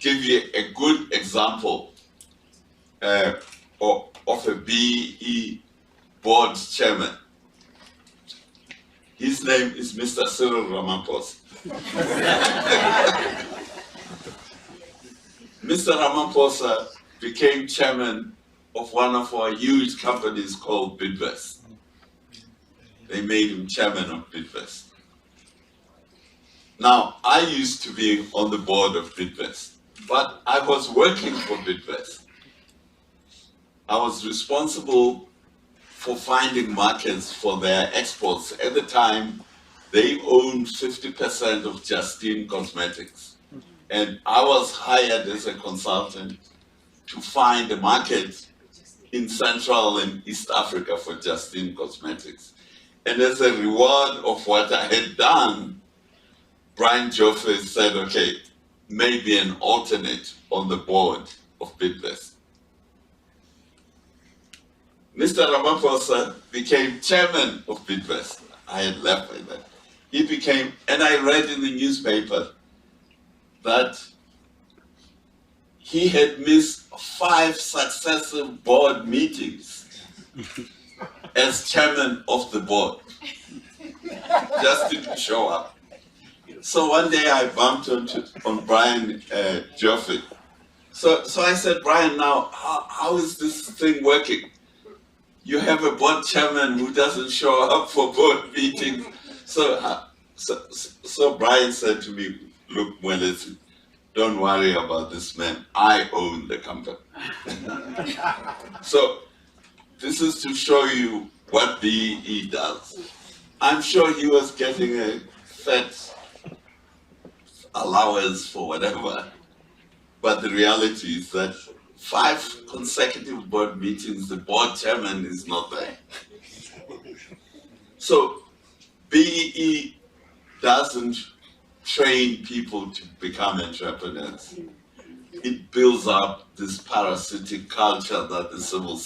give you a good example of a BE board chairman. His name is Mr. Cyril Ramaphosa. Mr. Ramaphosa became chairman of one of our huge companies called Bidvest. They made him chairman of Bidvest. Now, I used to be on the board of Bidvest, but I was working for Bidvest. I was responsible for finding markets for their exports. At the time, they owned 50% of Justine Cosmetics. And I was hired as a consultant to find a market in Central and East Africa for Justine Cosmetics. And as a reward of what I had done, Brian Joffe said, okay, maybe an alternate on the board of Bidvest. Mr. Ramaphosa became chairman of Bidvest. I had left by then. He became, and I read in the newspaper that he had missed 5 successive board meetings as chairman of the board. Just didn't show up. So one day I bumped on Brian Joffe. So I said, Brian, now how is this thing working? You have a board chairman who doesn't show up for board meetings. So Brian said to me, look, Mwelezi, don't worry about this man. I own the company. So this is to show you what BE does. I'm sure he was getting a fat allowance for whatever, but the reality is that 5 consecutive board meetings, the board chairman is not there. So BE doesn't train people to become entrepreneurs. It builds up this parasitic culture that the civil